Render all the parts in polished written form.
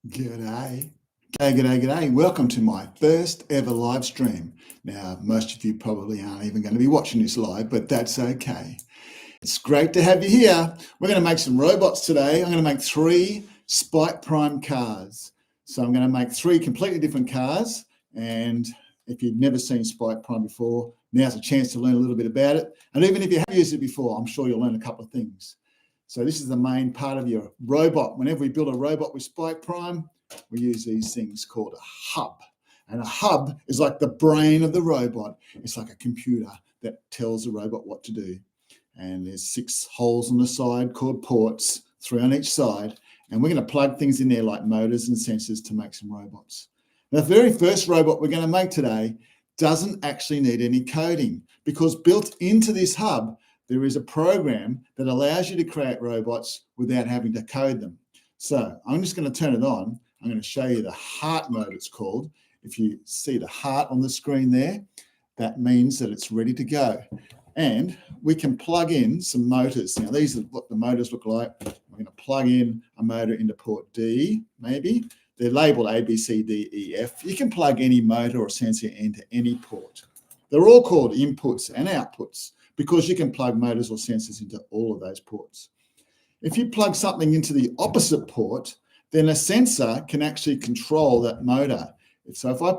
G'day. G'day. Welcome to my first ever live stream. Now, most of you probably aren't even going to be watching this live, but that's okay. It's great to have you here. We're going to make some robots today. I'm going to make 3 Spike Prime cars. So I'm going to make 3 completely different cars. And if you've never seen Spike Prime before, now's a chance to learn a little bit about it. And even if you have used it before, I'm sure you'll learn a couple of things. So this is the main part of your robot. Whenever we build a robot with Spike Prime, we use these things called a hub. And a hub is like the brain of the robot. It's like a computer that tells the robot what to do. And there's 6 holes on the side called ports, 3 on each side. And we're going to plug things in there like motors and sensors to make some robots. Now, the very first robot we're going to make today doesn't actually need any coding, because built into this hub, there is a program that allows you to create robots without having to code them. So I'm just going to turn it on. I'm going to show you the heart mode, it's called. If you see the heart on the screen there, that means that it's ready to go. And we can plug in some motors. Now, these are what the motors look like. We're going to plug in a motor into port D, maybe. They're labeled A, B, C, D, E, F. You can plug any motor or sensor into any port. They're all called inputs and outputs, because you can plug motors or sensors into all of those ports. If you plug something into the opposite port, then a sensor can actually control that motor. So if I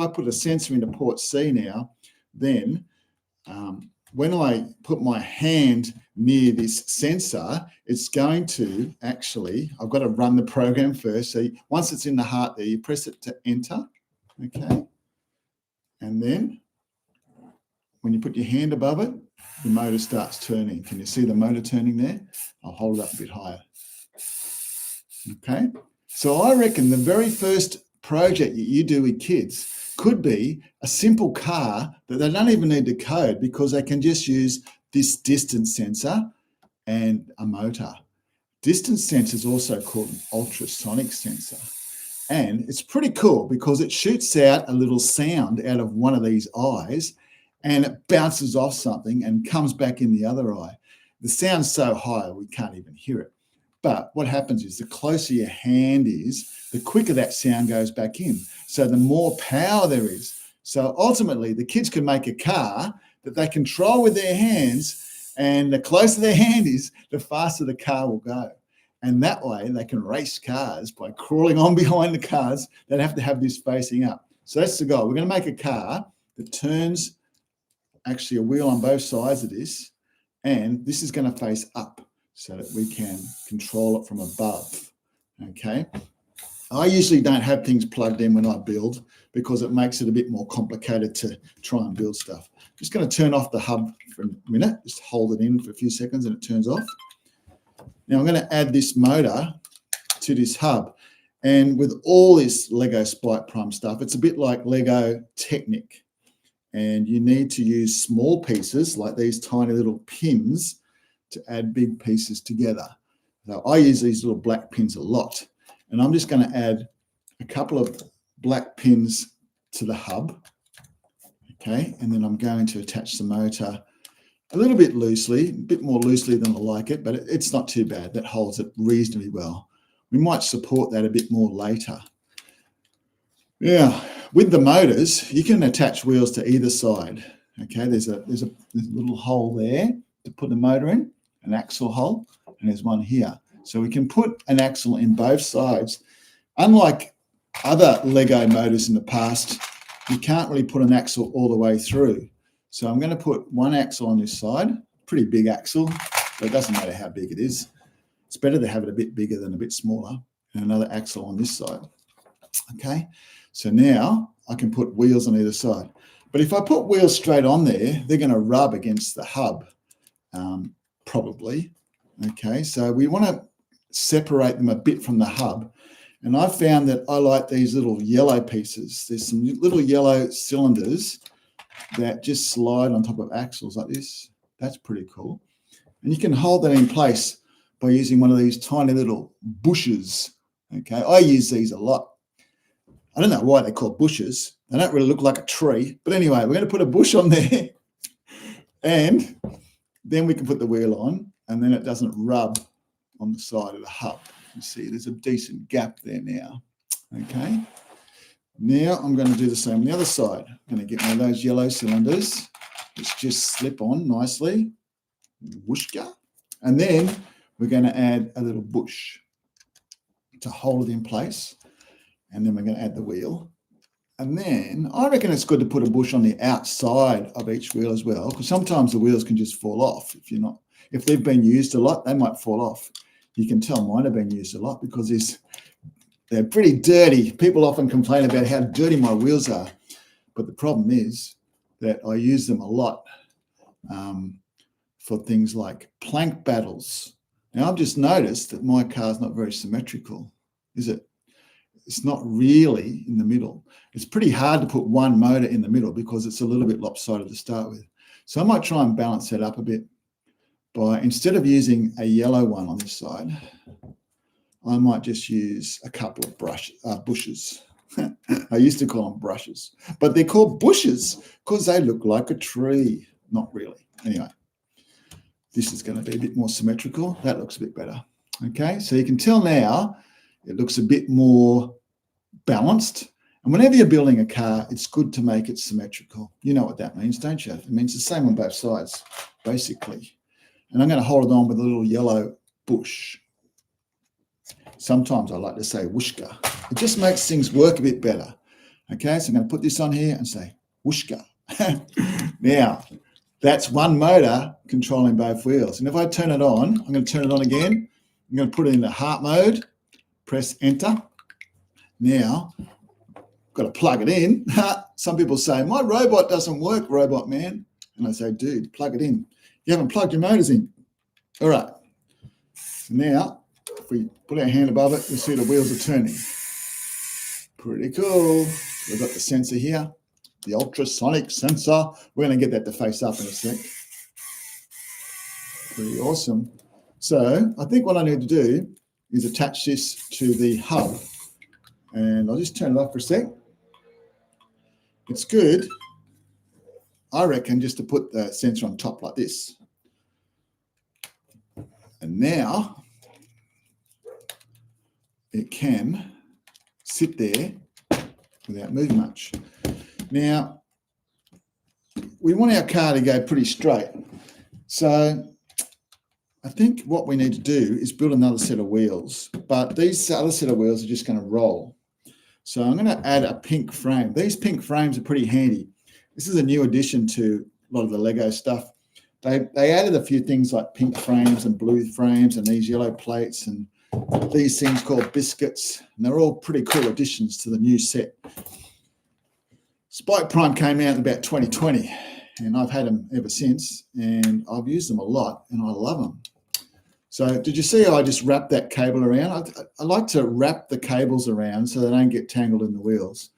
put a sensor into port C now, then when I put my hand near this sensor, it's going to actually, I've got to run the program first. So once it's in the heart there, you press it to enter, okay? And then when you put your hand above it, the motor starts turning. Can you see the motor turning there? I'll hold it up a bit higher. Okay, so I reckon the very first project that you do with kids could be a simple car that they don't even need to code, because they can just use this distance sensor and a motor. Distance sensor is also called an ultrasonic sensor. And it's pretty cool because it shoots out a little sound out of one of these eyes, and it bounces off something and comes back in the other eye. The sound's so high we can't even hear it. But what happens is the closer your hand is, the quicker that sound goes back in. So the more power there is. So ultimately, the kids can make a car that they control with their hands, and the closer their hand is, the faster the car will go. And that way they can race cars by crawling on behind the cars that have to have this facing up. So that's the goal. We're going to make a car that turns actually a wheel on both sides of this, and this is going to face up so that we can control it from above. Okay, I usually don't have things plugged in when I build, because it makes it a bit more complicated to try and build stuff. Just going to turn off the hub for a minute, just hold it in for a few seconds and it turns off. Now I'm going to add this motor to this hub, and with all this Lego Spike Prime stuff, it's a bit like Lego Technic. And you need to use small pieces like these tiny little pins to add big pieces together. So I use these little black pins a lot. And I'm just going to add a couple of black pins to the hub. Okay, and then I'm going to attach the motor a little bit loosely, a bit more loosely than I like it, but it's not too bad. That holds it reasonably well. We might support that a bit more later. Yeah, with the motors, you can attach wheels to either side. Okay, there's a little hole there to put the motor in, an axle hole, and there's one here. So we can put an axle in both sides. Unlike other Lego motors in the past, you can't really put an axle all the way through. So I'm going to put one axle on this side, pretty big axle, but it doesn't matter how big it is. It's better to have it a bit bigger than a bit smaller, and another axle on this side. Okay, so now I can put wheels on either side. But if I put wheels straight on there, they're going to rub against the hub, probably. Okay, so we want to separate them a bit from the hub. And I've found that I like these little yellow pieces. There's some little yellow cylinders that just slide on top of axles like this. That's pretty cool. And you can hold that in place by using one of these tiny little bushes. Okay, I use these a lot. I don't know why they're called bushes. They don't really look like a tree. But anyway, we're going to put a bush on there, and then we can put the wheel on, and then it doesn't rub on the side of the hub. can see there's a decent gap there now. Okay. Now I'm going to do the same on the other side. I'm going to get one of those yellow cylinders, which just slip on nicely. Whooshka. And then we're going to add a little bush to hold it in place. And then we're going to add the wheel. And then I reckon it's good to put a bush on the outside of each wheel as well, because sometimes the wheels can just fall off. If they've been used a lot, they might fall off. You can tell mine have been used a lot because they're pretty dirty. People often complain about how dirty my wheels are, but the problem is that I use them a lot for things like plank battles. Now, I've just noticed that my car's not very symmetrical, is it? It's not really in the middle. It's pretty hard to put one motor in the middle because it's a little bit lopsided to start with. So I might try and balance that up a bit by, instead of using a yellow one on this side, I might just use a couple of bushes. I used to call them brushes, but they're called bushes because they look like a tree. Not really. Anyway, this is going to be a bit more symmetrical. That looks a bit better. Okay, so you can tell now it looks a bit more balanced. And whenever you're building a car, it's good to make it symmetrical. You know what that means, don't you? It means the same on both sides, basically. And I'm going to hold it on with a little yellow bush. Sometimes I like to say whooshka. It just makes things work a bit better. Okay, so I'm going to put this on here and say whooshka. Now, that's one motor controlling both wheels. And if I turn it on, I'm going to turn it on again. I'm going to put it into heart mode. Press enter. Now, got to plug it in. Some people say, my robot doesn't work, robot man. And I say, dude, plug it in. You haven't plugged your motors in. All right. So now, if we put our hand above it, you'll see the wheels are turning. Pretty cool. We've got the sensor here, the ultrasonic sensor. We're going to get that to face up in a sec. Pretty awesome. So I think what I need to do is attach this to the hub. And I'll just turn it off for a sec. It's good, I reckon, just to put the sensor on top like this. And now it can sit there without moving much. Now, we want our car to go pretty straight. So I think what we need to do is build another set of wheels, but these other set of wheels are just going to roll. So I'm going to add a pink frame. These pink frames are pretty handy. This is a new addition to a lot of the Lego stuff. They added a few things like pink frames and blue frames and these yellow plates and these things called biscuits. And they're all pretty cool additions to the new set. Spike Prime came out in about 2020 and I've had them ever since and I've used them a lot and I love them. So did you see how I just wrapped that cable around? I like to wrap the cables around so they don't get tangled in the wheels.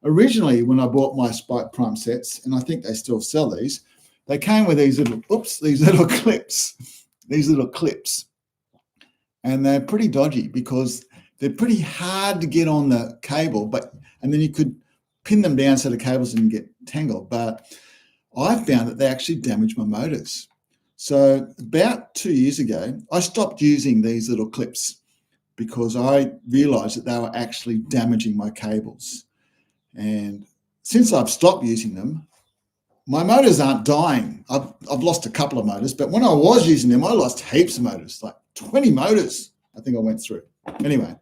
Originally, when I bought my Spike Prime sets, and I think they still sell these, they came with these little clips. And they're pretty dodgy because they're pretty hard to get on the cable, and then you could pin them down so the cables didn't get tangled. But I found that they actually damaged my motors. So about 2 years ago, I stopped using these little clips because I realized that they were actually damaging my cables. And since I've stopped using them, my motors aren't dying. I've lost a couple of motors, but when I was using them, I lost heaps of motors, like 20 motors I think I went through. Anyway,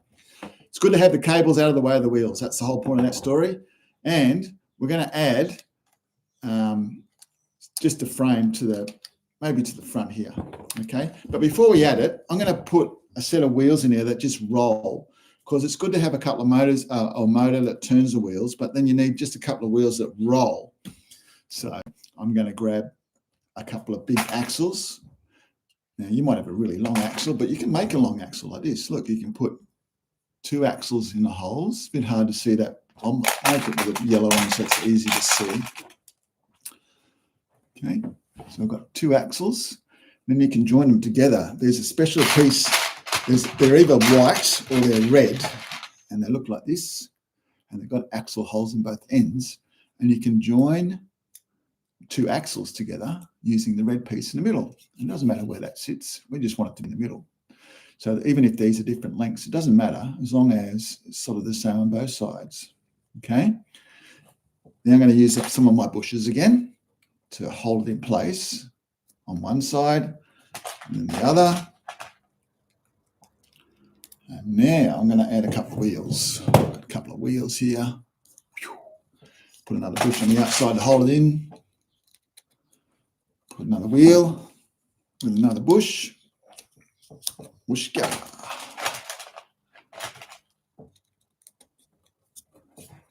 it's good to have the cables out of the way of the wheels. That's the whole point of that story. And we're going to add just a frame maybe to the front here, okay? But before we add it, I'm going to put a set of wheels in here that just roll because it's good to have a couple of motors or motor that turns the wheels, but then you need just a couple of wheels that roll. So I'm going to grab a couple of big axles. Now, you might have a really long axle, but you can make a long axle like this. Look, you can put 2 axles in the holes. It's a bit hard to see that. I'll make it with a yellow one so it's easy to see. Okay, so I've got 2 axles. Then you can join them together. There's a special piece. They're either white or they're red, and they look like this. And they've got axle holes in both ends. And you can join 2 axles together using the red piece in the middle. It doesn't matter where that sits. We just want it to be in the middle. So even if these are different lengths, it doesn't matter as long as it's sort of the same on both sides. Okay. Now I'm going to use some of my bushes again to hold it in place on one side and then the other. And now I'm going to add a couple of wheels. A couple of wheels here. Put another bush on the outside to hold it in. Put another wheel with another bush. Whooshka.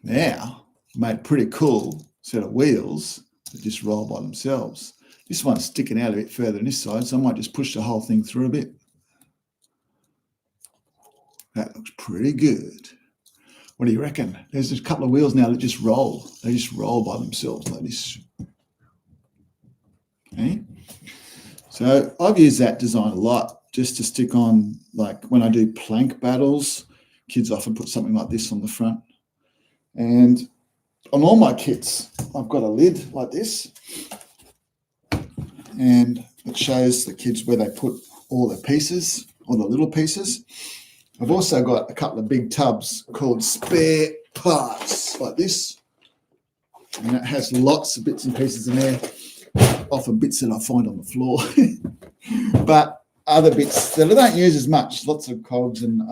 Now, made a pretty cool set of wheels that just roll by themselves. This one's sticking out a bit further than this side, so I might just push the whole thing through a bit. That looks pretty good. What do you reckon? There's a couple of wheels now that just roll. They just roll by themselves like this. Okay. So I've used that design a lot just to stick on, like when I do plank battles, kids often put something like this on the front. And on all my kits, I've got a lid like this. And it shows the kids where they put all the pieces, all the little pieces. I've also got a couple of big tubs called spare parts like this. And it has lots of bits and pieces in there, often bits that I find on the floor. But other bits that I don't use as much, lots of cogs and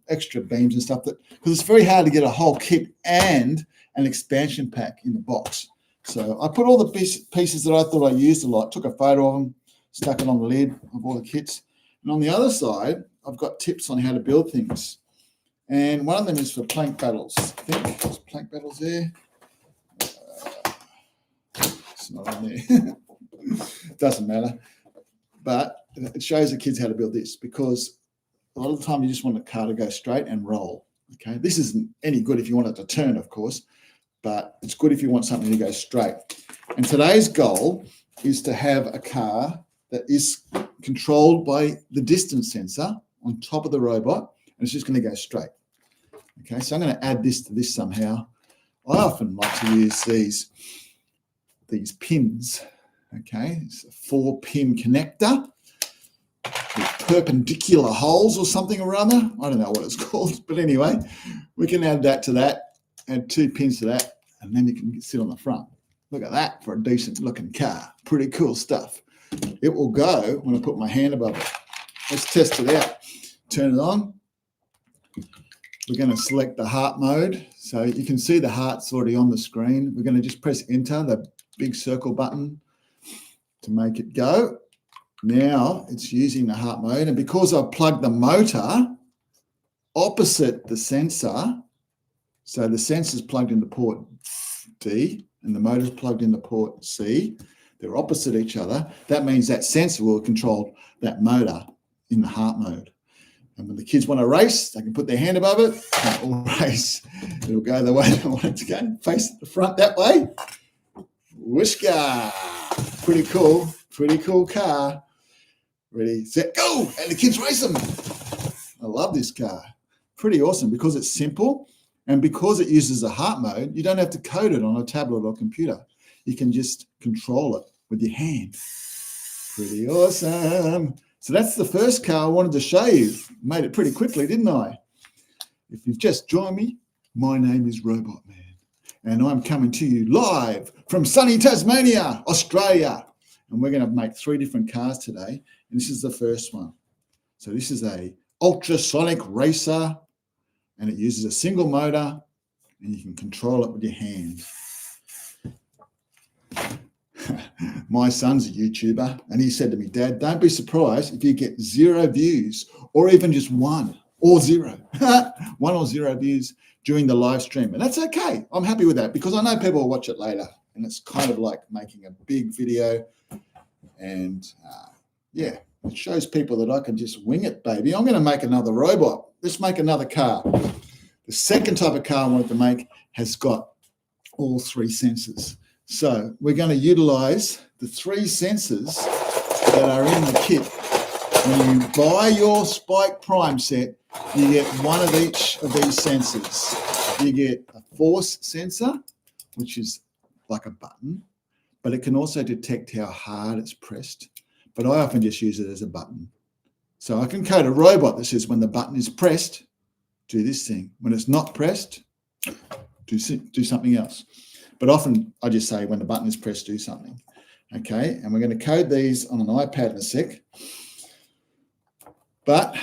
extra beams and stuff, because it's very hard to get a whole kit and an expansion pack in the box. So I put all the pieces that I thought I used a lot, took a photo of them, stuck it on the lid of all the kits. And on the other side, I've got tips on how to build things. And one of them is for plank battles. I think there's plank battles there. It's not on there. Doesn't matter. But it shows the kids how to build this, because a lot of the time you just want the car to go straight and roll. Okay, this isn't any good if you want it to turn, of course, but it's good if you want something to go straight. And today's goal is to have a car that is controlled by the distance sensor on top of the robot, and it's just going to go straight. Okay, so I'm going to add this to this somehow. I often like to use these pins. Okay, it's a 4-pin connector with perpendicular holes or something or other. I don't know what it's called, but anyway, we can add that to that, add 2 pins to that, and then you can sit on the front. Look at that for a decent looking car. Pretty cool stuff. It will go when I put my hand above it. Let's test it out. Turn it on. We're going to select the heart mode. So you can see the heart's already on the screen. We're going to just press enter, the big circle button, to make it go. Now it's using the heart mode, and because I've plugged the motor opposite the sensor, so the sensor's plugged into port D and the motor's plugged into port C, they're opposite each other. That means that sensor will control that motor in the heart mode. And when the kids want to race, they can put their hand above it and it will race. It'll go the way they want it to go. Face the front that way. Whooshka. Pretty cool car. Ready, set, go! And the kids race them. I love this car. Pretty awesome because it's simple, and because it uses a heart mode, you don't have to code it on a tablet or computer. You can just control it with your hand. Pretty awesome. So that's the first car I wanted to show you. Made it pretty quickly, didn't I? If you've just joined me, my name is Robot Man, and I'm coming to you live from sunny Tasmania, Australia. And we're going to make 3 different cars today, and this is the first one. So this is a ultrasonic racer, and it uses a single motor, and you can control it with your hand. My son's a YouTuber, and he said to me, Dad, don't be surprised if you get 0 views, or even just 1 or 0. 1 or 0 views during the live stream. And that's okay. I'm happy with that, because I know people will watch it later, and it's kind of like making a big video. And yeah, it shows people that I can just wing it, baby. I'm going to make another robot. Let's make another car. The second type of car I wanted to make has got all 3 sensors. So we're going to utilize the 3 sensors that are in the kit. When you buy your Spike Prime set, you get one of each of these sensors. You get a force sensor, which is like a button, but it can also detect how hard it's pressed. But I often just use it as a button. So I can code a robot that says when the button is pressed, do this thing. When it's not pressed, do something else. But often I just say when the button is pressed, do something. Okay, and we're going to code these on an iPad in a sec. But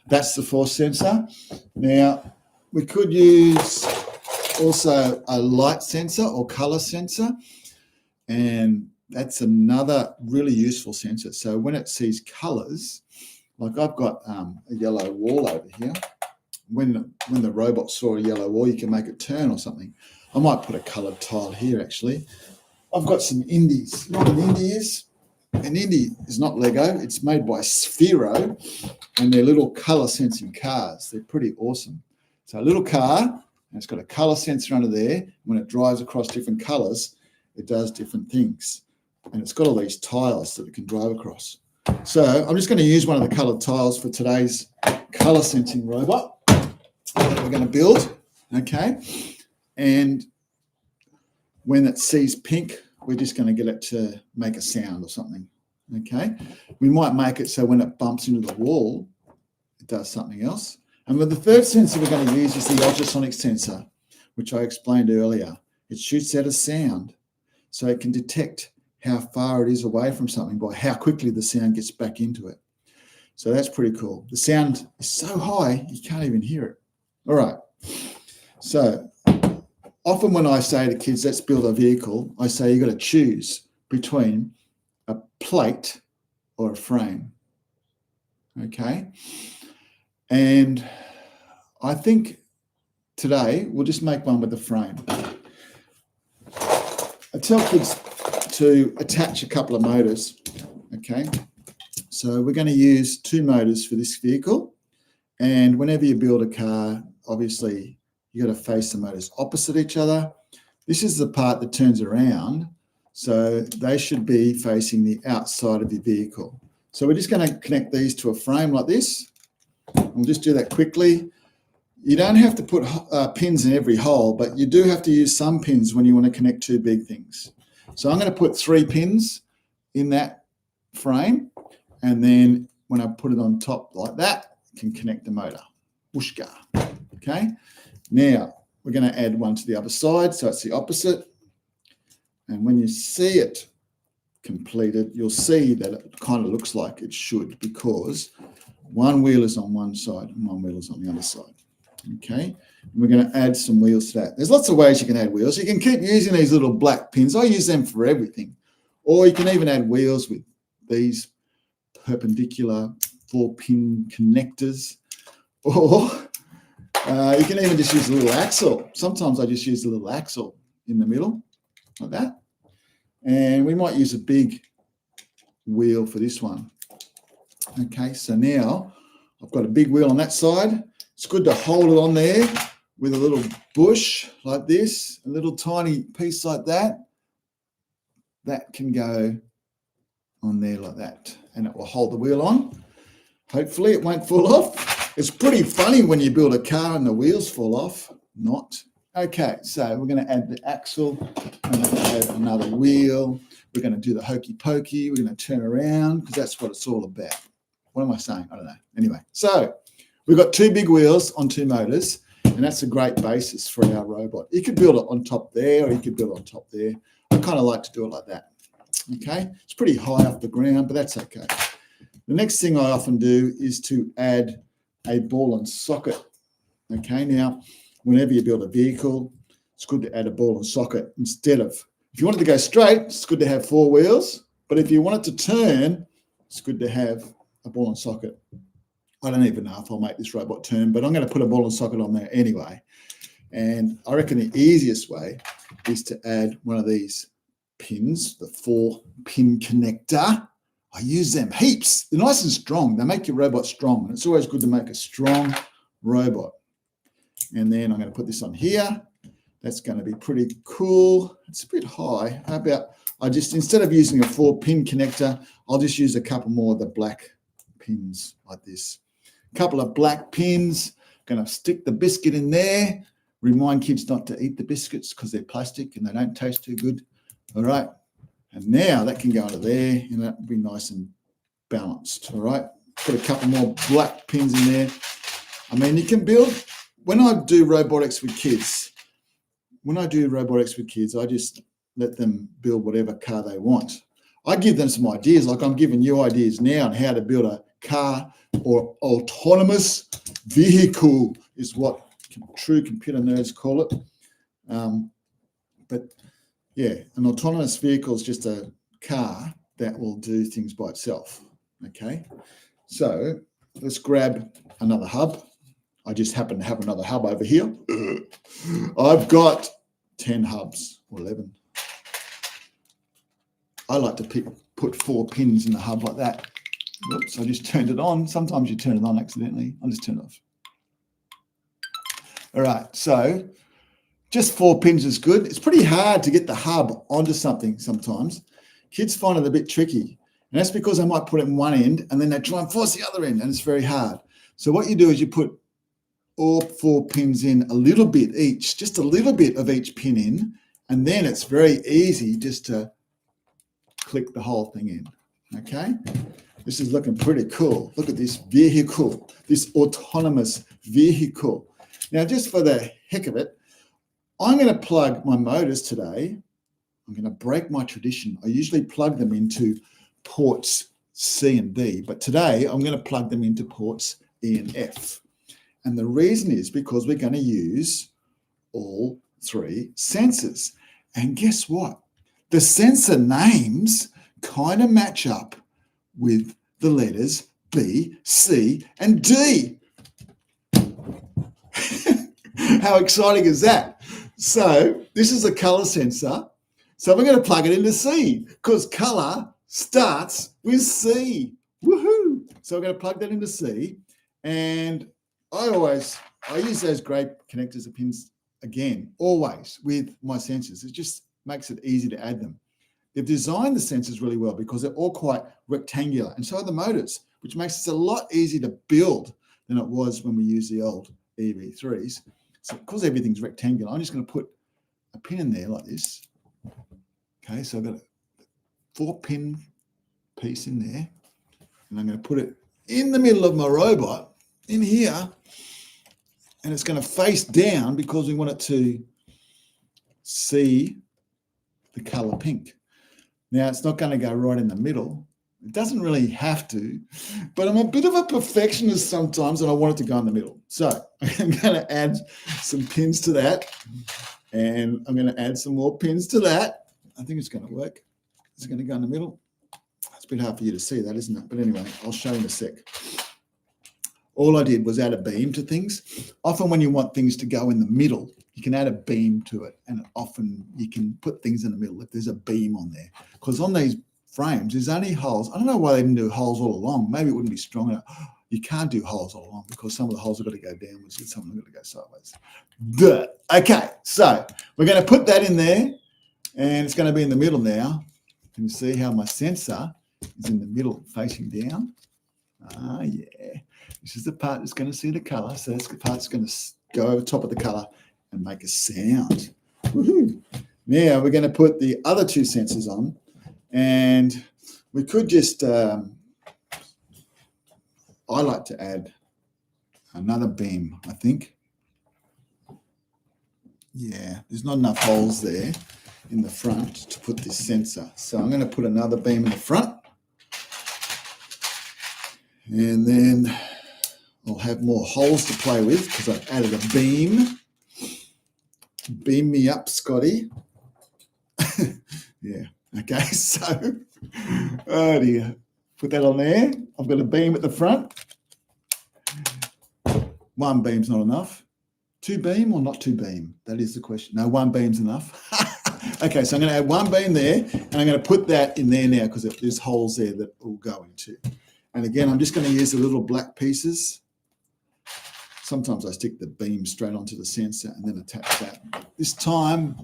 that's the force sensor. Now, we could use also a light sensor or color sensor, and that's another really useful sensor. So when it sees colors, like I've got a yellow wall over here. When the robot saw a yellow wall, you can make it turn or something. I might put a coloured tile here, actually. I've got some indies. You know what an indie is? An indie is not Lego. It's made by Sphero, and they're little colour sensing cars. They're pretty awesome. So a little car, and it's got a colour sensor under there. When it drives across different colours, it does different things. And it's got all these tiles that it can drive across. So I'm just going to use one of the coloured tiles for today's colour sensing robot that we're going to build, okay? And when it sees pink, we're just going to get it to make a sound or something, okay? We might make it so when it bumps into the wall, it does something else. And then the third sensor we're going to use is the ultrasonic sensor, which I explained earlier. It shoots out a sound, so it can detect how far it is away from something by how quickly the sound gets back into it. So that's pretty cool. The sound is so high, you can't even hear it. All right. So often when I say to kids, let's build a vehicle, I say you've got to choose between a plate or a frame. Okay. And I think today we'll just make one with a frame. I tell kids to attach a couple of motors, okay? So we're going to use 2 motors for this vehicle, and whenever you build a car, obviously you've got to face the motors opposite each other. This is the part that turns around, so they should be facing the outside of your vehicle. So we're just going to connect these to a frame like this. We'll just do that quickly. You don't have to put pins in every hole, but you do have to use some pins when you want to connect 2 big things. So I'm going to put 3 pins in that frame, and then when I put it on top like that, I can connect the motor. Whooshka. Okay. Now we're going to add one to the other side, so it's the opposite. And when you see it completed, you'll see that it kind of looks like it should, because one wheel is on one side and one wheel is on the other side. Okay, and we're going to add some wheels to that. There's lots of ways you can add wheels. You can keep using these little black pins. I use them for everything. Or you can even add wheels with these perpendicular 4-pin connectors. Or you can even just use a little axle. Sometimes I just use a little axle in the middle, like that. And we might use a big wheel for this one. Okay, so now I've got a big wheel on that side. It's good to hold it on there with a little bush like this, a little tiny piece like that. That can go on there like that, and it will hold the wheel on. Hopefully it won't fall off. It's pretty funny when you build a car and the wheels fall off. Not. Okay, so we're going to add the axle. We're going to add another wheel. We're going to do the hokey pokey. We're going to turn around, because that's what it's all about. What am I saying? I don't know. Anyway, so we've got 2 big wheels on 2 motors, and that's a great basis for our robot. You could build it on top there, or you could build it on top there. I kind of like to do it like that. Okay, it's pretty high off the ground, but that's okay. The next thing I often do is to add a ball and socket. Okay, now, whenever you build a vehicle, it's good to add a ball and socket instead of, if you want it to go straight, it's good to have 4 wheels, but if you want it to turn, it's good to have a ball and socket. I don't even know if I'll make this robot turn, but I'm going to put a ball and socket on there anyway. And I reckon the easiest way is to add one of these pins, the 4-pin connector. I use them heaps. They're nice and strong. They make your robot strong. And it's always good to make a strong robot. And then I'm going to put this on here. That's going to be pretty cool. It's a bit high. How about I just, instead of using a 4-pin connector, I'll just use a couple more of the black pins like this. A couple of black pins. Going to stick the biscuit in there. Remind kids not to eat the biscuits because they're plastic and they don't taste too good. All right. And now that can go into there, and that will be nice and balanced. All right. put a couple more black pins in there. I mean, you can build, when I do robotics with kids, I just let them build whatever car they want. I give them some ideas, like I'm giving you ideas now on how to build a car or autonomous vehicle is what true computer nerds call it. But yeah, an autonomous vehicle is just a car that will do things by itself. Okay, so let's grab another hub. I just happen to have another hub over here. I've got 10 hubs or 11. I like to put 4 pins in the hub like that. Whoops, I just turned it on. Sometimes you turn it on accidentally. I'll just turn it off. All right, so just 4 pins is good. It's pretty hard to get the hub onto something sometimes. Kids find it a bit tricky. And that's because they might put it in one end and then they try and force the other end, and it's very hard. So what you do is you put all 4 pins in a little bit each, just a little bit of each pin in, and then it's very easy just to click the whole thing in, okay? This is looking pretty cool. Look at this vehicle, this autonomous vehicle. Now, just for the heck of it, I'm going to plug my motors today. I'm going to break my tradition. I usually plug them into ports C and D, but today I'm going to plug them into ports E and F. And the reason is because we're going to use all 3 sensors. And guess what? The sensor names kind of match up with the letters B, C, and D. How exciting is that? So this is a color sensor. So we're going to plug it into C because color starts with C. Woohoo! So we're going to plug that into C. And I use those gray connectors or pins again, always with my sensors. It just makes it easy to add them. They've designed the sensors really well because they're all quite rectangular, and so are the motors, which makes it a lot easier to build than it was when we used the old EV3s. So because everything's rectangular, I'm just going to put a pin in there like this. Okay, so I've got a 4-pin piece in there, and I'm going to put it in the middle of my robot in here, and it's going to face down because we want it to see the color pink. Now, it's not going to go right in the middle. It doesn't really have to, but I'm a bit of a perfectionist sometimes, and I want it to go in the middle. So I'm going to add some pins to that, and I'm going to add some more pins to that. I think it's going to work. It's going to go in the middle. It's a bit hard for you to see that, isn't it? But anyway, I'll show you in a sec. All I did was add a beam to things. Often when you want things to go in the middle, you can add a beam to it, and often you can put things in the middle if there's a beam on there. Because on these frames, there's only holes. I don't know why they didn't do holes all along. Maybe it wouldn't be strong enough. You can't do holes all along because some of the holes have got to go downwards and some of them have got to go sideways. Duh. Okay, so we're going to put that in there, and it's going to be in the middle now. You can see how my sensor is in the middle facing down. Ah, yeah. This is the part that's going to see the color. So this part that's going to go over top of the color and make a sound. Woohoo. Now we're going to put the other 2 sensors on, and we could just, I like to add another beam, I think. Yeah, there's not enough holes there in the front to put this sensor. So I'm going to put another beam in the front, and then I'll have more holes to play with because I've added a beam. Beam me up, Scotty. Yeah, okay, so, oh dear. Put that on there. I've got a beam at the front. 1 beam's not enough. 2 beam or not 2 beam? That is the question. No, 1 beam's enough. Okay, so I'm going to add 1 beam there, and I'm going to put that in there now because there's holes there that will go into. And again, I'm just going to use the little black pieces. Sometimes I stick the beam straight onto the sensor and then attach that. This time,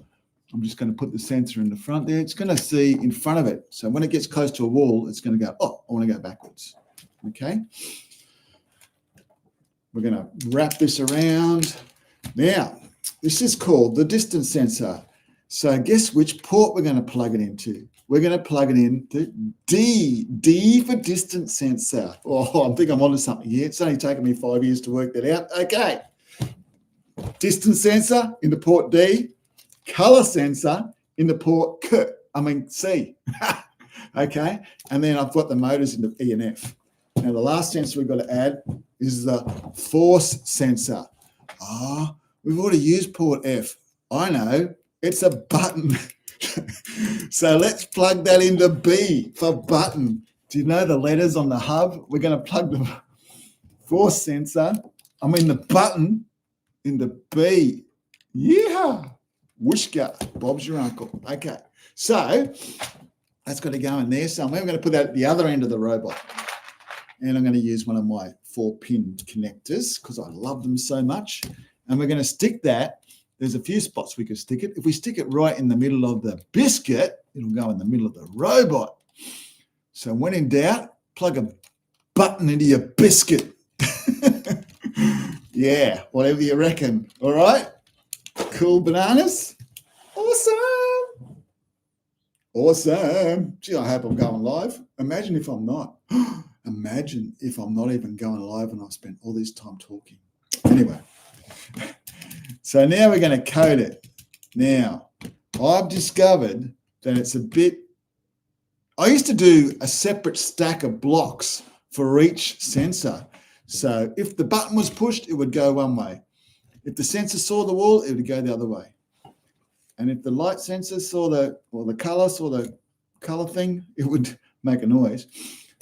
I'm just going to put the sensor in the front there. It's going to see in front of it. So when it gets close to a wall, it's going to go, oh, I want to go backwards. Okay. We're going to wrap this around. Now, this is called the distance sensor. So guess which port we're going to plug it into? we're going to plug it in to D for distance sensor. Oh, I think I'm onto something here. It's only taken me 5 years to work that out. Okay. Distance sensor in the port D, color sensor in the port C. Okay. And then I've got the motors in the E and F. Now, the last sensor we've got to add is the force sensor. We've already used port F. I know, it's a button. So let's plug that into B for button. Do you know the letters on the hub? We're going to plug the force sensor, the button, in the B. Yeah. Whooshka. Bob's your uncle. Okay. So that's got to go in there somewhere. I'm going to put that at the other end of the robot. And I'm going to use one of my 4-pin connectors because I love them so much. And we're going to stick that. There's a few spots we could stick it. If we stick it right in the middle of the biscuit, it'll go in the middle of the robot. So when in doubt, plug a button into your biscuit. Yeah, whatever you reckon. All right? Cool bananas? Awesome. Awesome. Gee, I hope I'm going live. Imagine if I'm not. Imagine if I'm not even going live and I've spent all this time talking. Anyway, so now we're going to code it. Now, I've discovered that it's a bit, I used to do a separate stack of blocks for each sensor. So if the button was pushed, it would go one way. If the sensor saw the wall, it would go the other way. And if the light sensor saw the color thing, it would make a noise.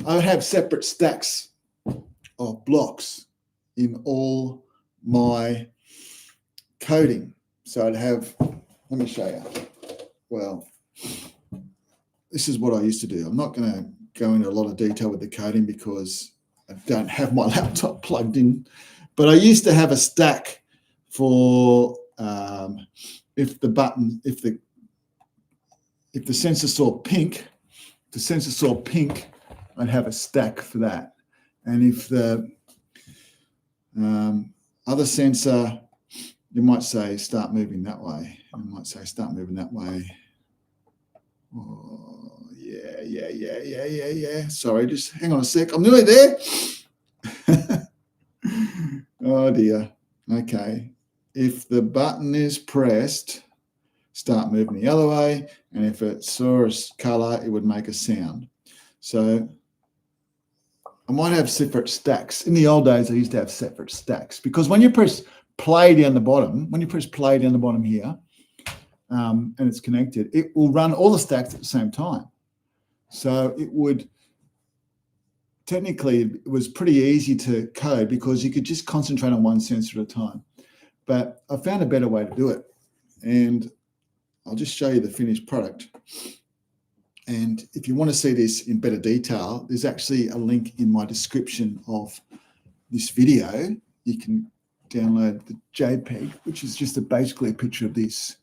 I would have separate stacks of blocks in all my coding. So I'd have, let me show you. Well, this is what I used to do. I'm not going to go into a lot of detail with the coding because I don't have my laptop plugged in, but I used to have a stack for if the sensor saw pink, I'd have a stack for that. And if the other sensor, you might say, start moving that way. You might say, start moving that way. Oh, yeah. Sorry, just hang on a sec. I'm nearly there. Oh, dear. Okay. If the button is pressed, start moving the other way. And if it saw a color, it would make a sound. So I might have separate stacks. In the old days, I used to have separate stacks because when you press play down the bottom, here, and it's connected, it will run all the stacks at the same time. So it would, technically, it was pretty easy to code because you could just concentrate on one sensor at a time. But I found a better way to do it. And I'll just show you the finished product. And if you want to see this in better detail, there's actually a link in my description of this video. You can download the JPEG, which is just basically a picture of this.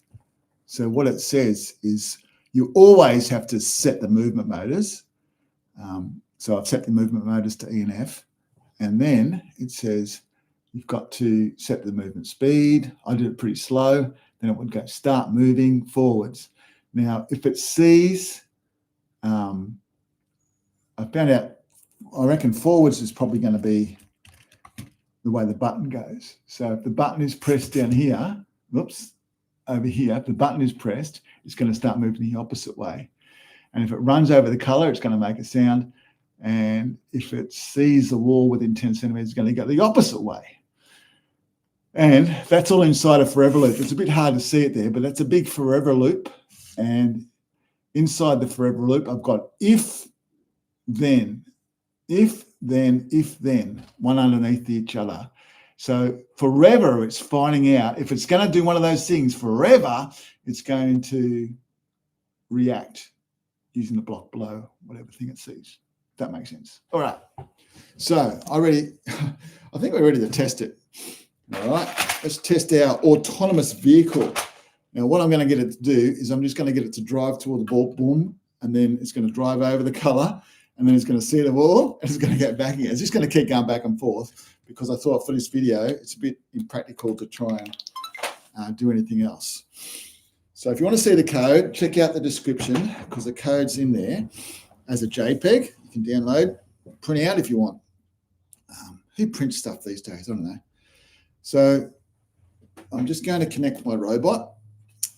So what it says is you always have to set the movement motors. So I've set the movement motors to E and F. And then it says you've got to set the movement speed. I did it pretty slow. Then it would go start moving forwards. Now, if it sees, I found out, I reckon forwards is probably going to be the way the button goes. So if the button is pressed down here, over here, if the button is pressed, it's going to start moving the opposite way. And if it runs over the color, it's going to make a sound. And if it sees the wall within 10 centimeters, it's going to go the opposite way. And that's all inside a forever loop. It's a bit hard to see it there, but that's a big forever loop. And inside the forever loop, I've got if, then, one underneath each other. So forever, it's finding out if it's going to do one of those things forever, it's going to react using the block below, whatever thing it sees. If that makes sense. All right. So I think we're ready to test it. All right. Let's test our autonomous vehicle. Now, what I'm going to get it to do is I'm just going to get it to drive toward the ball, boom, and then it's going to drive over the color, and then it's going to see the wall, and it's going to get back again. It's just going to keep going back and forth because I thought for this video, it's a bit impractical to try and do anything else. So if you want to see the code, check out the description because the code's in there as a JPEG. You can download, print out if you want. Who prints stuff these days? I don't know. So I'm just going to connect my robot,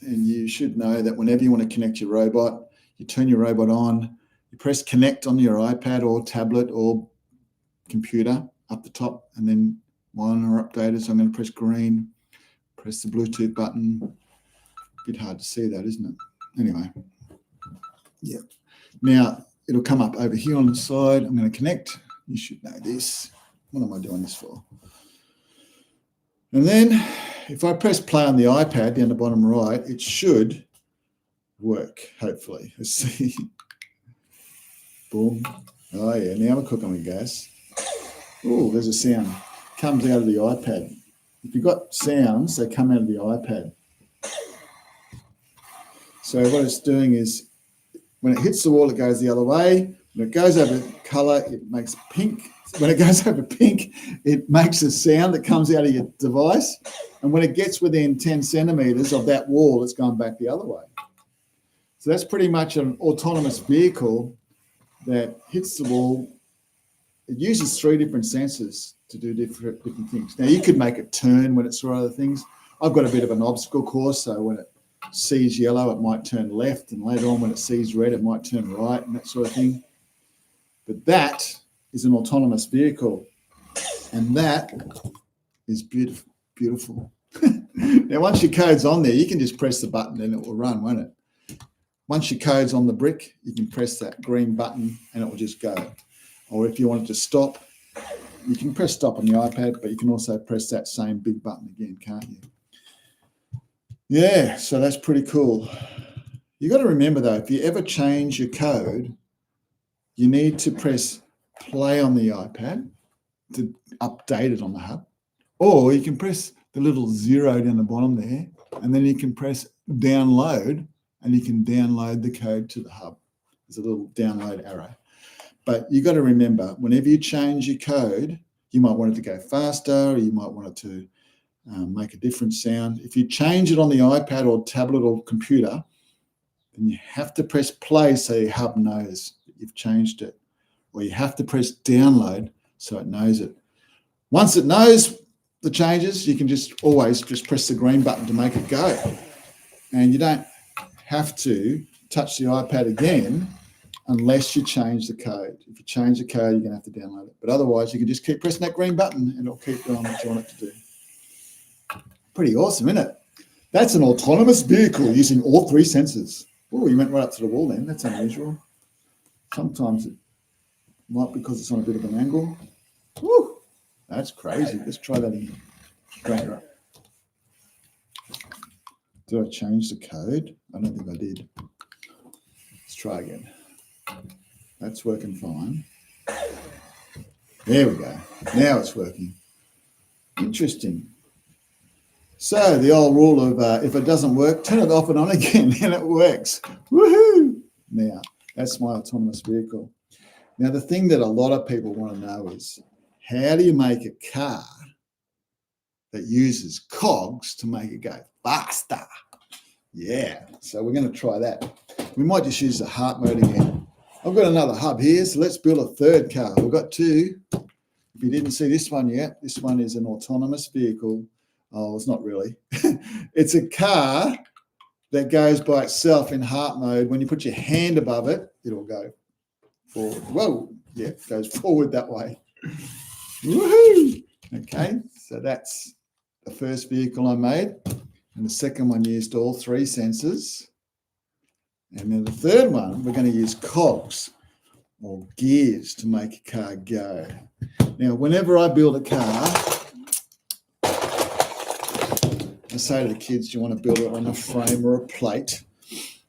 and you should know that whenever you want to connect your robot, you turn your robot on, you press connect on your iPad or tablet or computer up the top, and then mine are updated. So I'm going to press green, press the Bluetooth button. A bit hard to see that, isn't it? Anyway, yeah. Now it'll come up over here on the side. I'm going to connect. You should know this. What am I doing this for? And then if I press play on the iPad down the bottom right, it should work, hopefully. Let's see. Boom. Oh, yeah. Now we're cooking with gas. Oh, there's a sound. Comes out of the iPad. If you've got sounds, they come out of the iPad. So what it's doing is when it hits the wall, it goes the other way. When it goes over colour, it makes pink. When it goes over pink, it makes a sound that comes out of your device. And when it gets within 10 centimetres of that wall, it's gone back the other way. So that's pretty much an autonomous vehicle that hits the wall. It uses 3 different sensors to do different things. Now, you could make it turn when it saw other things. I've got a bit of an obstacle course, so when it sees yellow, it might turn left, and later on when it sees red, it might turn right and that sort of thing. But that is an autonomous vehicle, and that is beautiful, beautiful. Now, once your code's on there, you can just press the button and it will run, won't it? Once your code's on the brick, you can press that green button and it will just go. Or if you want it to stop, you can press stop on the iPad, but you can also press that same big button again, can't you? Yeah, so that's pretty cool. You got to remember though, if you ever change your code, you need to press play on the iPad to update it on the hub, or you can press the little 0 down the bottom there, and then you can press download, and you can download the code to the hub. There's a little download arrow. But you got to remember, whenever you change your code, you might want it to go faster, or you might want it to make a different sound. If you change it on the iPad or tablet or computer, then you have to press play so your hub knows that you've changed it, or you have to press download so it knows it. Once it knows the changes, you can just always just press the green button to make it go. And you don't have to touch the iPad again unless you change the code. If you change the code, you're going to have to download it. But otherwise, you can just keep pressing that green button and it'll keep doing what you want it to do. Pretty awesome, isn't it? That's an autonomous vehicle using all 3 sensors. Oh, you went right up to the wall then. That's unusual. Sometimes it might because it's on a bit of an angle. Woo, that's crazy. Let's try that again. Straight up. Did I change the code? I don't think I did. Let's try again. That's working fine. There we go. Now it's working. Interesting. So the old rule of if it doesn't work, turn it off and on again, and it works. Woohoo! Now, that's my autonomous vehicle. Now, the thing that a lot of people want to know is, how do you make a car that uses cogs to make it go faster? Yeah, so we're going to try that. We might just use the heart mode again. I've got another hub here, so let's build a 3rd car. We've got 2. If you didn't see this one yet, this one is an autonomous vehicle. Oh, it's not really. It's a car that goes by itself in heart mode. When you put your hand above it, it'll go forward. Whoa, yeah, it goes forward that way. Woohoo! Okay, so that's the first vehicle I made. And the second one used all 3 sensors. And then the 3rd one, we're going to use cogs or gears to make a car go. Now, whenever I build a car, I say to the kids, do you want to build it on a frame or a plate?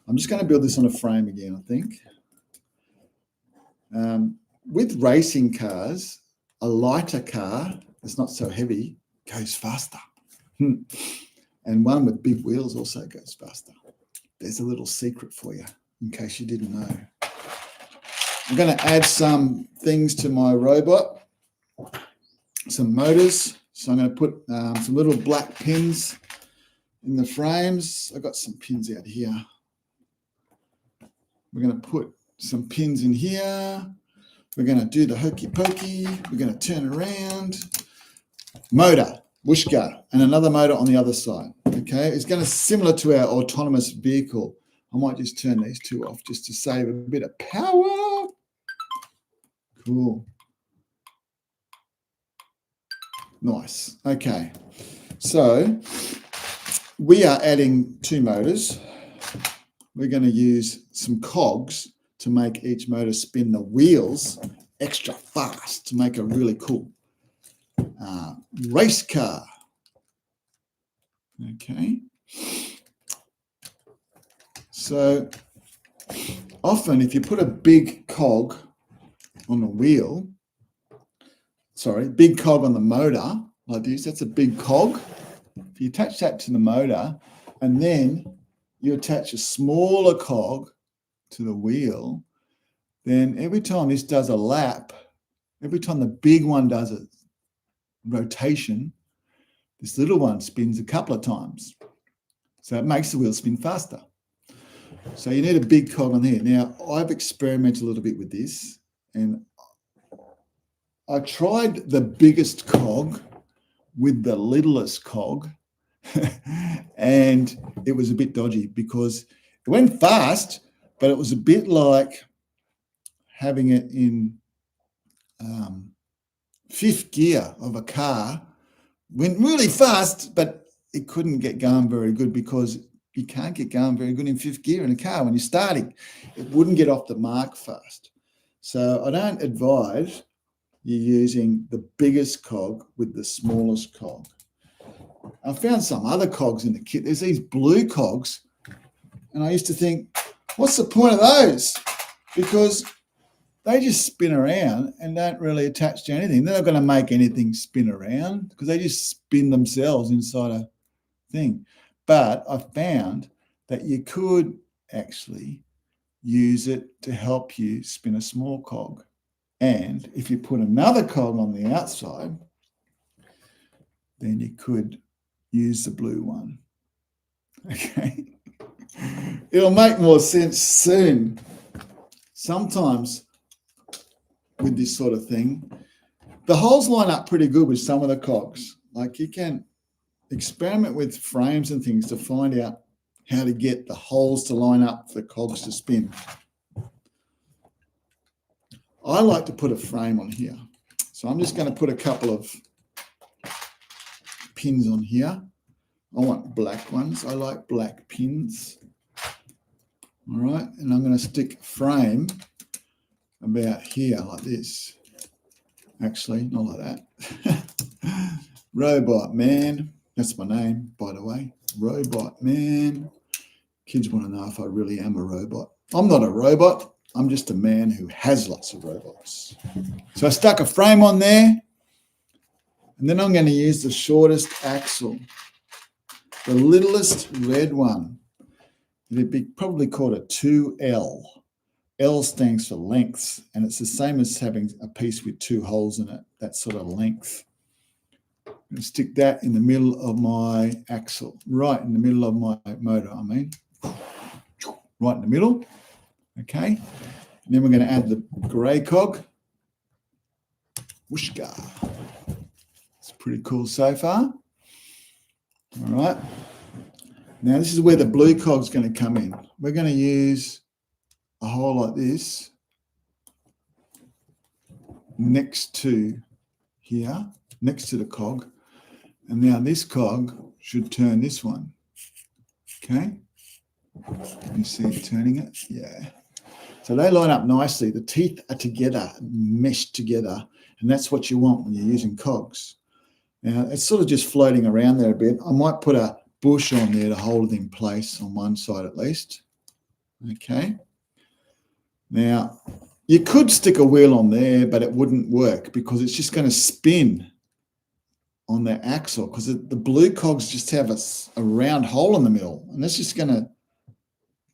I'm just going to build this on a frame again, I think. With racing cars, a lighter car that's not so heavy goes faster. And one with big wheels also goes faster. There's a little secret for you, in case you didn't know. I'm going to add some things to my robot, some motors. So I'm going to put some little black pins in the frames. I've got some pins out here. We're going to put some pins in here. We're going to do the hokey pokey. We're going to turn around. Motor, whooshka, and another motor on the other side. Okay, it's going to similar to our autonomous vehicle. I might just turn these two off just to save a bit of power. Cool. Nice. Okay, so we are adding two motors. We're going to use some cogs to make each motor spin the wheels extra fast to make a really cool race car. Okay. So often if you put a big cog on the wheel, big cog on the motor like this, that's a big cog. If you attach that to the motor and then you attach a smaller cog to the wheel, then every time this does a lap, every time the big one does a rotation, this little one spins a couple of times. So it makes the wheel spin faster. So you need a big cog on here. Now, I've experimented a little bit with this, and I tried the biggest cog with the littlest cog, and it was a bit dodgy because it went fast, but it was a bit like having it in fifth gear of a car. Went really fast, but it couldn't get going very good because you can't get going very good in fifth gear in a car when you're starting. It wouldn't get off the mark fast. So I don't advise you using the biggest cog with the smallest cog. I found some other cogs in the kit. There's these blue cogs, and I used to think, what's the point of those? Because they just spin around and don't really attach to anything. They're not going to make anything spin around because they just spin themselves inside a thing. But I found that you could actually use it to help you spin a small cog. And if you put another cog on the outside, then you could use the blue one. Okay. It'll make more sense soon. Sometimes with this sort of thing, the holes line up pretty good with some of the cogs. Like you can experiment with frames and things to find out how to get the holes to line up for the cogs to spin. I like to put a frame on here. So I'm just going to put a couple of pins on here. I want black ones. I like black pins. All right. And I'm going to stick a frame about here like this. Actually, not like that. Robot Man. That's my name, by the way. Robot Man. Kids want to know if I really am a robot. I'm not a robot. I'm just a man who has lots of robots. So I stuck a frame on there, and then I'm going to use the shortest axle, the littlest red one. It'd be probably called a 2L. L stands for lengths, and it's the same as having a piece with two holes in it, that sort of length. I'm going to stick that in the middle of my axle, right in the middle of my motor, right in the middle. Okay, and then we're going to add the grey cog. Whooshka. It's pretty cool so far. All right. Now this is where the blue cog's going to come in. We're going to use a hole like this next to here, next to the cog. And now this cog should turn this one. Okay. You see it turning it? Yeah. So they line up nicely. The teeth are together, meshed together, and that's what you want when you're using cogs. Now, it's sort of just floating around there a bit. I might put a bush on there to hold it in place on one side at least. Okay. Now, you could stick a wheel on there, but it wouldn't work because it's just going to spin on the axle because the blue cogs just have a round hole in the middle, and that's just going to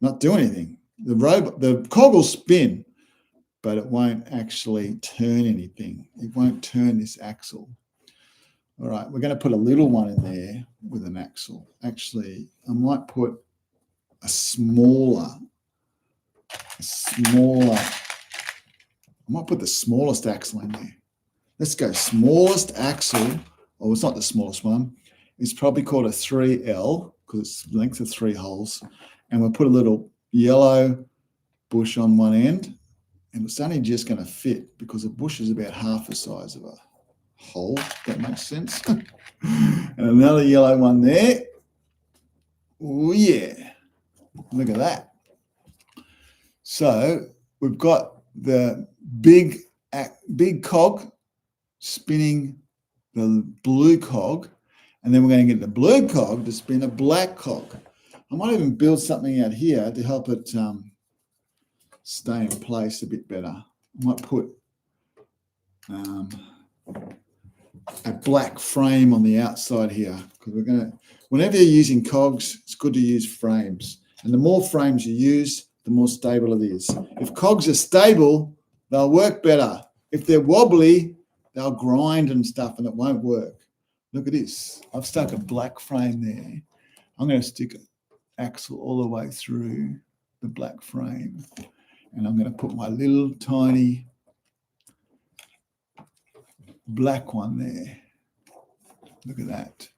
not do anything. The cog will spin, but it won't actually turn anything. It won't turn this axle. All right, we're going to put a little one in there with an axle. Actually, I might put a smaller. I might put the smallest axle in there. Let's go smallest axle. Oh, it's not the smallest one. It's probably called a 3L because it's the length of 3 holes. And we'll put a little yellow bush on one end. And it's only just going to fit because a bush is about half the size of a hole. If that makes sense. And another yellow one there. Oh, yeah. Look at that. So we've got the big cog spinning the blue cog, and then we're going to get the blue cog to spin a black cog. I might even build something out here to help it stay in place a bit better. I might put a black frame on the outside here because we're going to, whenever you're using cogs, it's good to use frames. And the more frames you use, the more stable it is. If cogs are stable, they'll work better. If they're wobbly, they'll grind and stuff and it won't work. Look at this. I've stuck a black frame there. I'm going to stick an axle all the way through the black frame. And I'm going to put my little tiny black one there. Look at that.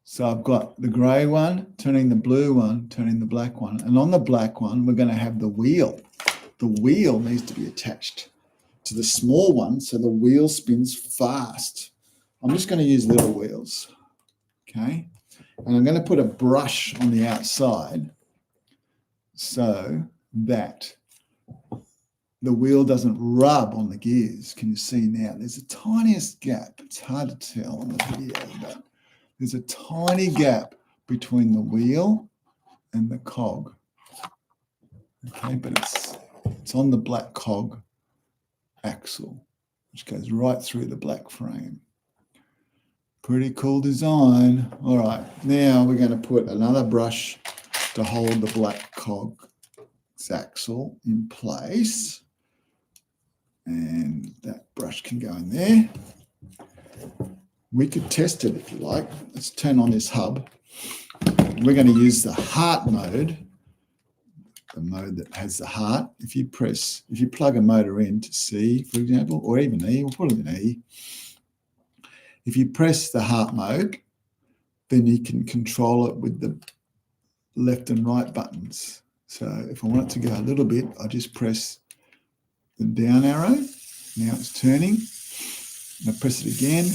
So I've got the grey one, turning the blue one, turning the black one. And on the black one, we're going to have the wheel. The wheel needs to be attached to the small one so the wheel spins fast. I'm just going to use little wheels, okay? And I'm going to put a brush on the outside so that the wheel doesn't rub on the gears. Can you see now? There's the tiniest gap. It's hard to tell on the video, but there's a tiny gap between the wheel and the cog. Okay, but it's on the black cog axle, which goes right through the black frame. Pretty cool design. All right, now we're going to put another brush to hold the black cog axle in place. And that brush can go in there. We could test it if you like. Let's turn on this hub. We're going to use the heart mode, the mode that has the heart. If you plug a motor in to C, for example, or even E, we'll put it in E. If you press the heart mode, then you can control it with the left and right buttons. So if I want it to go a little bit, I just press the down arrow. Now it's turning. And I press it again,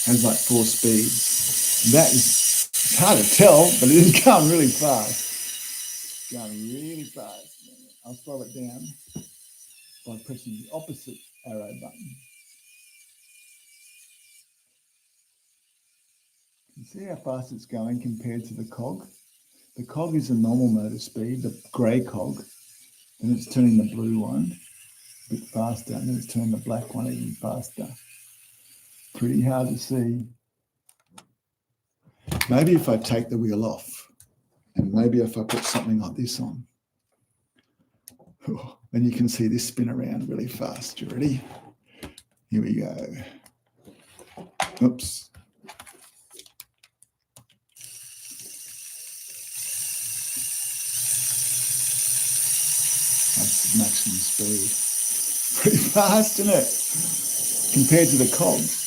has like 4 speeds. That is, it's hard to tell, but it is going really fast. It's going really fast. I'll slow it down by pressing the opposite arrow button. You see how fast it's going compared to the cog? The cog is the normal motor speed, the grey cog, and it's turning the blue one a bit faster, and then it's turning the black one even faster. Pretty hard to see. Maybe if I take the wheel off, and maybe if I put something like this on, then you can see this spin around really fast. You ready? Here we go. Oops. That's the maximum speed. Pretty fast, isn't it? Compared to the cogs.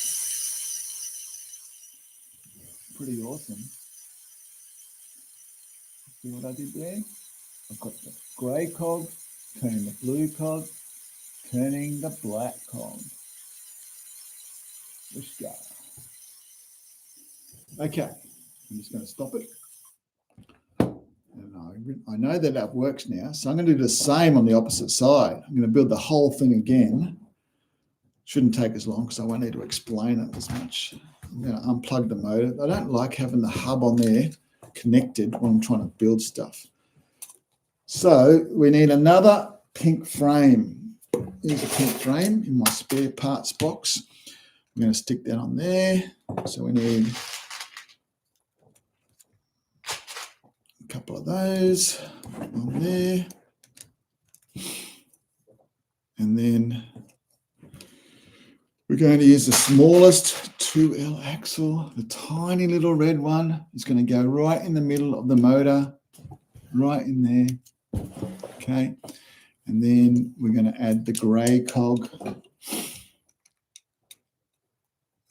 Pretty awesome. See what I did there? I've got the grey cog, turning the blue cog, turning the black cog. Let's go. Okay, I'm just going to stop it. And I know that that works now, so I'm going to do the same on the opposite side. I'm going to build the whole thing again. Shouldn't take as long because I won't need to explain it as much. I'm going to unplug the motor. I don't like having the hub on there connected when I'm trying to build stuff. So we need another pink frame. Here's a pink frame in my spare parts box. I'm going to stick that on there. So we need a couple of those on there. And then We're going to use the smallest 2L axle, the tiny little red one. It's going to go right in the middle of the motor, right in there. Okay. And then we're going to add the grey cog.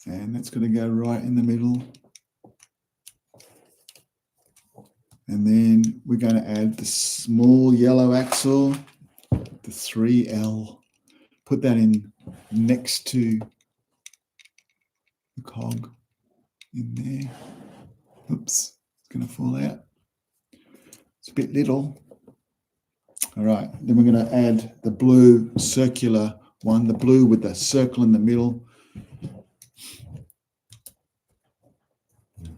And that's going to go right in the middle. And then we're going to add the small yellow axle, the 3L. Put that in next to the cog in there. Oops, it's going to fall out. It's a bit little. All right, then we're going to add the blue circular one, the blue with the circle in the middle.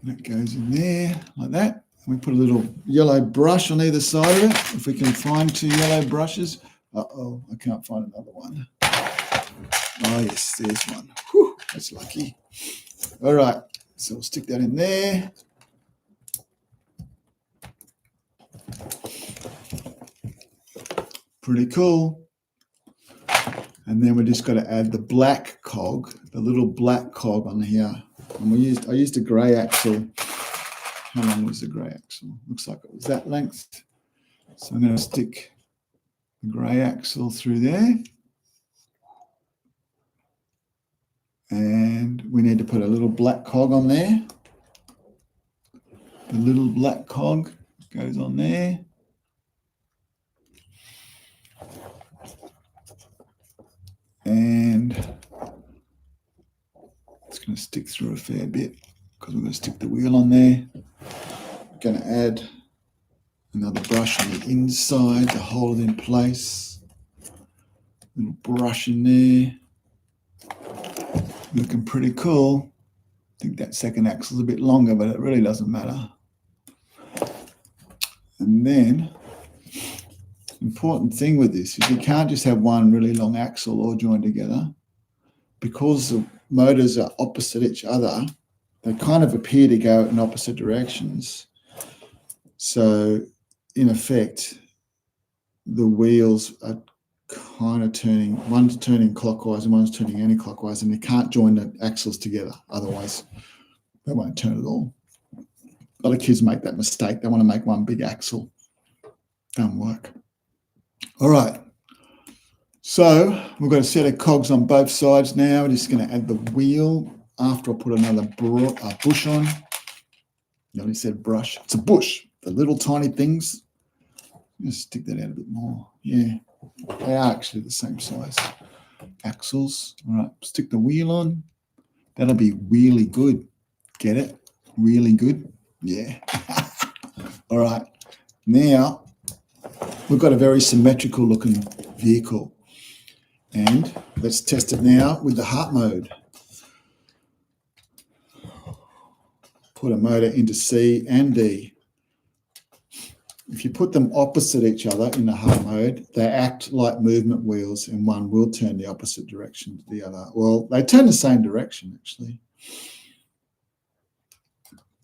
That goes in there like that. And we put a little yellow brush on either side of it. If we can find 2 yellow brushes. Uh-oh, I can't find another one. Oh, yes, there's one. Whew, that's lucky. All right, so we'll stick that in there. Pretty cool. And then we just got to add the black cog, the little black cog on here. And I used a grey axle. How long was the grey axle? Looks like it was that length. So I'm going to stick the grey axle through there. And we need to put a little black cog on there. The little black cog goes on there. And it's going to stick through a fair bit because we're going to stick the wheel on there. We're going to add another brush on the inside to hold it in place. Little brush in there. Looking pretty cool. I think that second axle is a bit longer, but it really doesn't matter. And then, important thing with this is you can't just have one really long axle all joined together. Because the motors are opposite each other, they kind of appear to go in opposite directions. So, in effect, the wheels are kind of turning, one's turning clockwise and one's turning anti-clockwise, and you can't join the axles together. Otherwise, they won't turn at all. A lot of kids make that mistake. They want to make one big axle. Don't work. All right. So we've got a set of cogs on both sides now. We're just going to add the wheel after I put another bush on. You only said brush. It's a bush. The little tiny things. Just stick that out a bit more. Yeah, they are actually the same size. Axles. All right, stick the wheel on. That'll be really good. Get it? Really good? Yeah. All right. Now, we've got a very symmetrical looking vehicle. And let's test it now with the heart mode. Put a motor into C and D. If you put them opposite each other in the heart mode, they act like movement wheels, and one will turn the opposite direction to the other. Well, they turn the same direction, actually.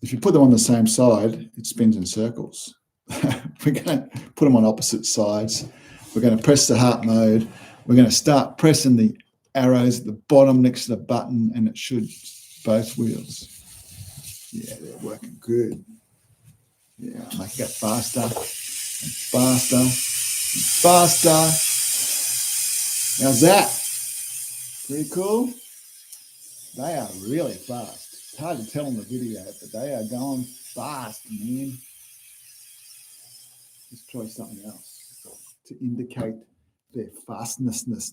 If you put them on the same side, it spins in circles. We're going to put them on opposite sides. We're going to press the heart mode. We're going to start pressing the arrows at the bottom next to the button, and it should both wheels. Yeah, they're working good. Yeah, make it faster and faster and faster. How's that? Pretty cool? They are really fast. It's hard to tell on the video, but they are going fast, man. Let's try something else to indicate their fastness. Let's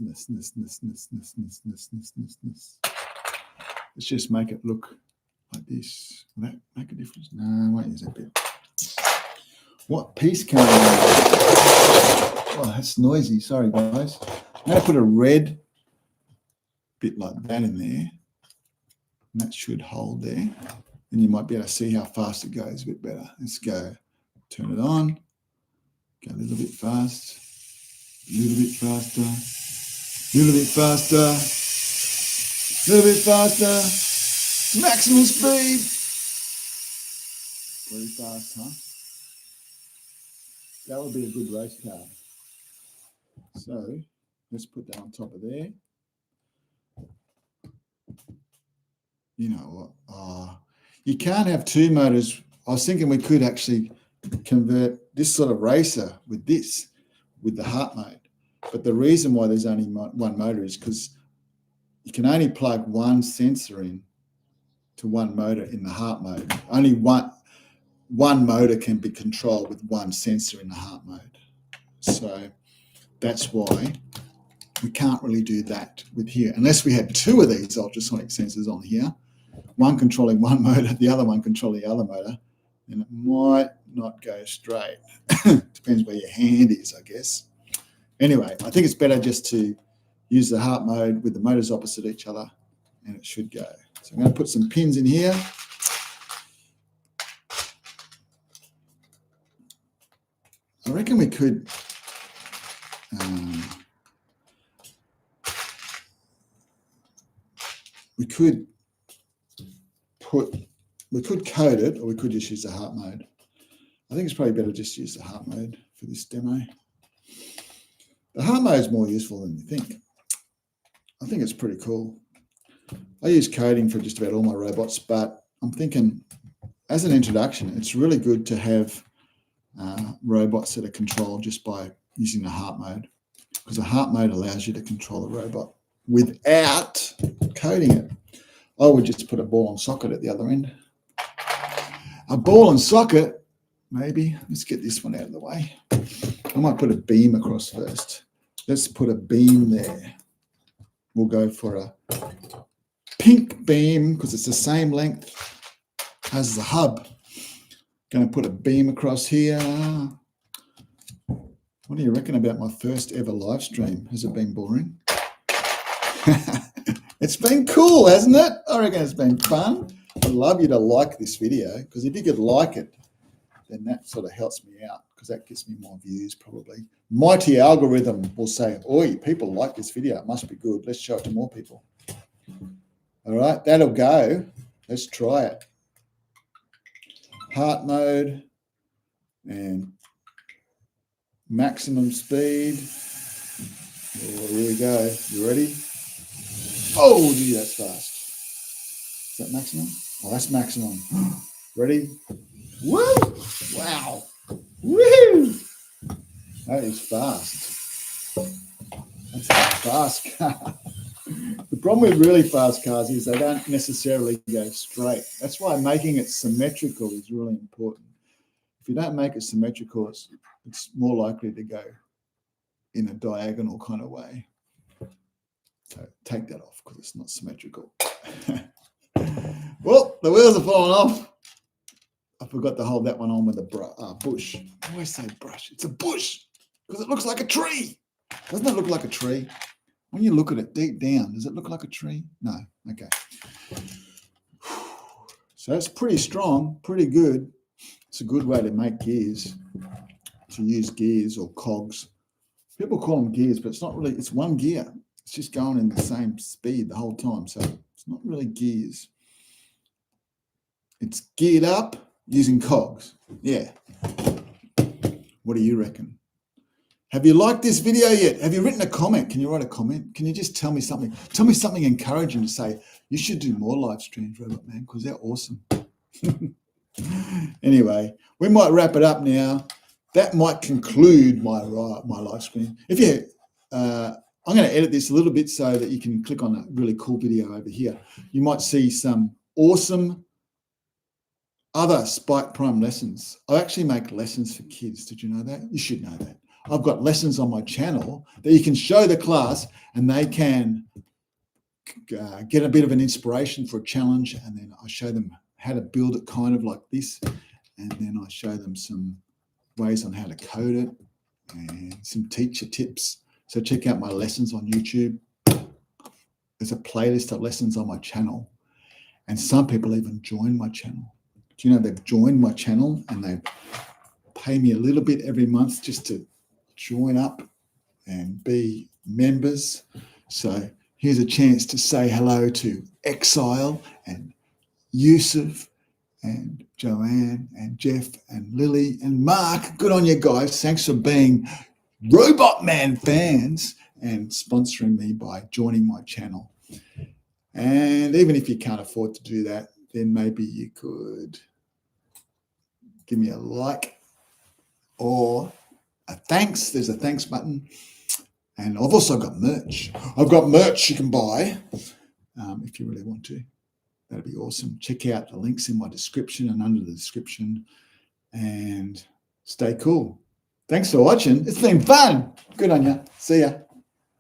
just make it look like this. Will that make a difference? No, I won't use that bit. What piece can I use? Oh, that's noisy. Sorry, guys. I'm going to put a red bit like that in there. And that should hold there. And you might be able to see how fast it goes a bit better. Let's go. Turn it on. Go a little bit fast. A little bit faster. A little bit faster. A little bit faster. Maximum speed. Pretty fast, huh? That would be a good race car. So let's put that on top of there. You know what? You can't have two motors. I was thinking we could actually convert this sort of racer with this, with the heart mode. But the reason why there's only one motor is because you can only plug one sensor in to one motor in the heart mode. Only one motor can be controlled with one sensor in the heart mode. So that's why we can't really do that with here. Unless we had two of these ultrasonic sensors on here, one controlling one motor, the other one controlling the other motor, then it might not go straight. Depends where your hand is, I guess. Anyway, I think it's better just to use the heart mode with the motors opposite each other, and it should go. So I'm going to put some pins in here. I reckon we could code it, or we could just use the heart mode. I think it's probably better just to use the heart mode for this demo. The heart mode is more useful than you think. I think it's pretty cool. I use coding for just about all my robots, but I'm thinking as an introduction, it's really good to have robots that are controlled just by using the heart mode, because the heart mode allows you to control the robot without coding it. I would just put a ball and socket at the other end. A ball and socket, maybe. Let's get this one out of the way. I might put a beam across first. Let's put a beam there. We'll go for a pink beam because it's the same length as the hub. Going to put a beam across here. What do you reckon about my first ever live stream? Has it been boring? It's been cool, hasn't it? I reckon it's been fun. I'd love you to like this video, because if you could like it, then that sort of helps me out, because that gets me more views probably. Mighty algorithm will say, oi, people like this video. It must be good. Let's show it to more people. All right, that'll go. Let's try it. Heart mode and maximum speed. Oh, here we go. You ready? Oh, gee, that's fast. Is that maximum? Oh, that's maximum. Ready? Woo! Wow. Woo! That is fast. That's a fast car. The problem with really fast cars is they don't necessarily go straight. That's why making it symmetrical is really important. If you don't make it symmetrical, it's more likely to go in a diagonal kind of way. So take that off because it's not symmetrical. Well, the wheels are falling off. I forgot to hold that one on with a bush. I always say brush. It's a bush because it looks like a tree. Doesn't it look like a tree? When you look at it deep down, does it look like a tree? No. Okay. So it's pretty strong, pretty good. It's a good way to make gears, to use gears or cogs. People call them gears, but it's not really. It's one gear. It's just going in the same speed the whole time. So it's not really gears. It's geared up using cogs. Yeah. What do you reckon? Have you liked this video yet? Have you written a comment? Can you write a comment? Can you just tell me something? Tell me something encouraging to say, you should do more live streams, Robot Man, because they're awesome. Anyway, we might wrap it up now. That might conclude my live stream. If you, I'm going to edit this a little bit so that you can click on a really cool video over here. You might see some awesome other Spike Prime lessons. I actually make lessons for kids. Did you know that? You should know that. I've got lessons on my channel that you can show the class and they can get a bit of an inspiration for a challenge, and then I show them how to build it kind of like this, and then I show them some ways on how to code it and some teacher tips. So check out my lessons on YouTube. There's a playlist of lessons on my channel, and some people even join my channel. Do you know they've joined my channel and they pay me a little bit every month just to join up and be members? So here's a chance to say hello to Exile and Yusuf and Joanne and Jeff and Lily and Mark. Good on you guys. Thanks for being Robot Man fans and sponsoring me by joining my channel. And even if you can't afford to do that, then maybe you could give me a like or a thanks. There's a thanks button. And I've also got merch. I've got merch you can buy if you really want to. That'd be awesome. Check out the links in my description and under the description. And stay cool. Thanks for watching. It's been fun. Good on you. See ya.